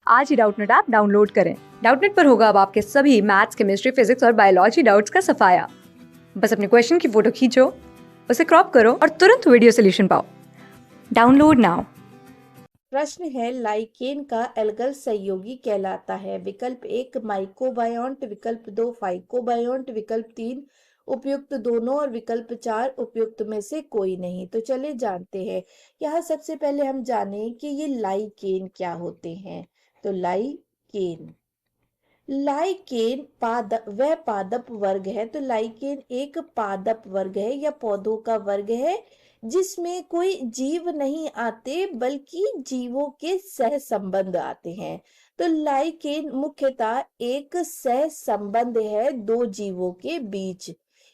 आज ही Doubtnut app download करें। Doubtnut पर होगा अब आपके सभी मैथ्स, केमिस्ट्री, फिजिक्स और बायोलॉजी डाउट्स का सफाया। बस अपने क्वेश्चन की फोटो खींचो, उसे क्रॉप करो और तुरंत वीडियो सोल्यूशन पाओ। Download now. प्रश्न है, लाइकेन का एल्गल सहयोगी कहलाता है। विकल्प 1 माइकोबायोंट, विकल्प 2 फाइकोबायोंट, विकल्प 3 उपयुक्त दोनों और विकल्प 4 उपयुक्त में से कोई नहीं। तो चले जानते हैं। यहाँ सबसे पहले हम जाने कि ये लाइकेन क्या होते हैं। तो लाइकेन वह पादप वर्ग है। तो लाइकेन एक पादप वर्ग है या पौधों का वर्ग है जिसमें कोई जीव नहीं आते बल्कि जीवों के सह संबंध आते हैं। तो लाइकेन मुख्यतः एक सह संबंध है दो जीवों के बीच।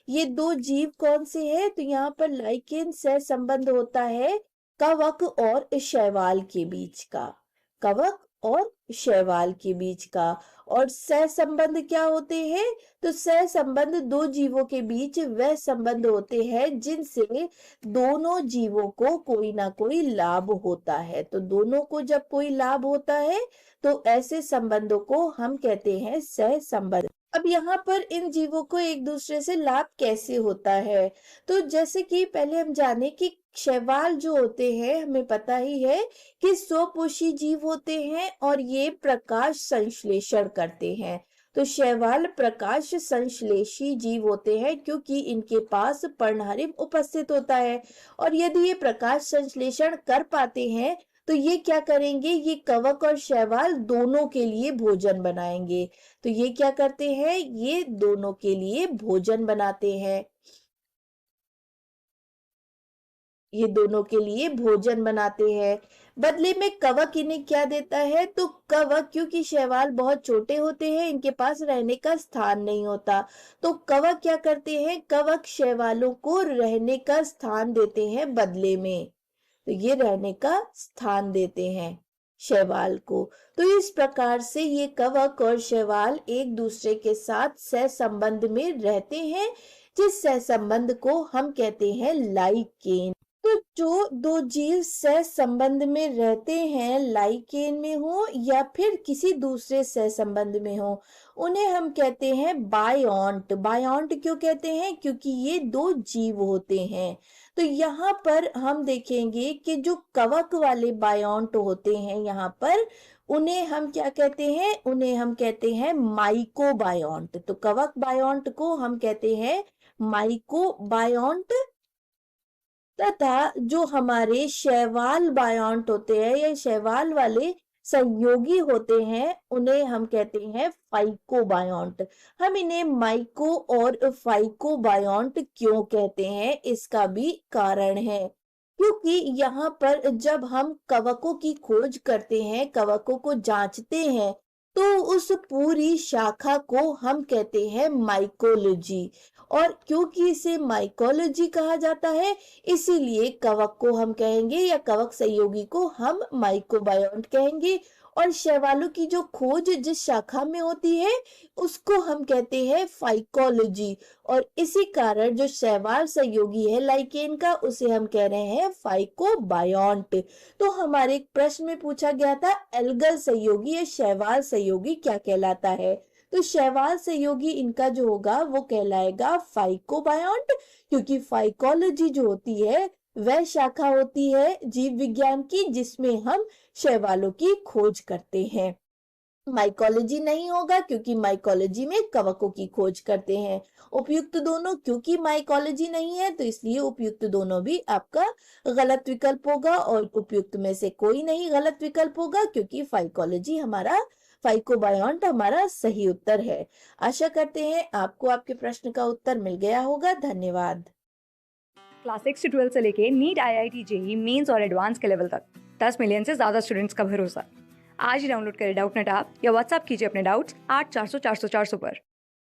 ये दो जीव कौन से हैं? तो यहाँ पर लाइकेन सह संबंध होता है कवक और शैवाल के बीच का। कवक और शैवाल के बीच का। और सह संबंध क्या होते हैं? तो सह संबंध दो जीवों के बीच वह संबंध होते हैं जिनसे दोनों जीवों को कोई ना कोई लाभ होता है। तो दोनों को जब कोई लाभ होता है तो ऐसे संबंधों को हम कहते हैं सह संबंध। अब यहाँ पर इन जीवों को एक दूसरे से लाभ कैसे होता है? तो जैसे कि पहले हम जाने कि शैवाल जो होते हैं, हमें पता ही है कि स्वपोषी जीव होते हैं और ये प्रकाश संश्लेषण करते हैं। तो शैवाल प्रकाश संश्लेषी जीव होते हैं क्योंकि इनके पास पर्णहरिम उपस्थित होता है। और यदि ये प्रकाश संश्लेषण कर पाते हैं तो ये क्या करेंगे? ये कवक और शैवाल दोनों के लिए भोजन बनाएंगे। तो ये क्या करते हैं? ये दोनों के लिए भोजन बनाते हैं। ये दोनों के लिए भोजन बनाते हैं। बदले में कवक इन्हें क्या देता है? तो कवक, क्योंकि शैवाल बहुत छोटे होते हैं, इनके पास रहने का स्थान नहीं होता, तो कवक क्या करते हैं? कवक शैवालों को रहने का स्थान देते हैं बदले में। तो ये रहने का स्थान देते हैं शैवाल को। तो इस प्रकार से ये कवक और शैवाल एक दूसरे के साथ सह संबंध में रहते हैं, जिस सह संबंध को हम कहते हैं लाइकेन। तो जो दो जीव सह संबंध में रहते हैं, लाइकेन में हो या फिर किसी दूसरे सह संबंध में हो, उन्हें हम कहते हैं बायोंट। बायोंट क्यों कहते हैं? क्योंकि ये दो जीव होते हैं। तो यहाँ पर हम देखेंगे कि जो कवक वाले बायोंट होते हैं, यहाँ पर उन्हें हम क्या कहते हैं? उन्हें हम कहते हैं माइकोबायोंट। तो कवक बायोंट को हम कहते हैं माइकोबायोंट, तथा जो हमारे शैवाल बायोंट होते हैं या शैवाल वाले सहयोगी होते हैं, उन्हें हम कहते हैं फाइकोबायोंट। हम इन्हें माइको और फाइकोबायोंट क्यों कहते हैं, इसका भी कारण है। क्योंकि यहाँ पर जब हम कवकों की खोज करते हैं, कवकों को जांचते हैं, तो उस पूरी शाखा को हम कहते हैं माइकोलॉजी। और क्योंकि इसे माइकोलॉजी कहा जाता है, इसीलिए कवक को हम कहेंगे या कवक सहयोगी को हम माइकोबायोंट कहेंगे। और शैवालों की जो खोज जिस शाखा में होती है उसको हम कहते हैं फाइकोलॉजी। और इसी कारण जो शैवाल सहयोगी है लाइकेन का, उसे हम कह रहे हैं फाइकोबायोंट। तो हमारे एक प्रश्न में पूछा गया था, एल्गल सहयोगी या शैवाल सहयोगी क्या कहलाता है? तो शैवाल सहयोगी इनका जो होगा वो कहलाएगा फाइकोबायोंट, क्योंकि फाइकोलॉजी जो होती है वह शाखा होती है जीव विज्ञान की जिसमें हम शैवालों की खोज करते हैं। माइकोलॉजी नहीं होगा क्योंकि माइकोलॉजी में कवकों की खोज करते हैं। उपयुक्त दोनों, क्योंकि माइकोलॉजी नहीं है तो इसलिए उपयुक्त दोनों भी आपका गलत विकल्प होगा और उपयुक्त में से कोई नहीं गलत विकल्प होगा, क्योंकि फाइकोबायोंट हमारा सही उत्तर है। आशा करते हैं आपको आपके प्रश्न का उत्तर मिल गया होगा। धन्यवाद। क्लास 6 से 12 से लेके नीट, IIT, JEE मेंस और एडवांस के लेवल तक 10 मिलियन से ज्यादा स्टूडेंट्स का भरोसा। आज ही डाउनलोड करें डाउटनेट ऐप या व्हाट्सएप कीजिए अपने डाउट्स 8400 400 400 पर।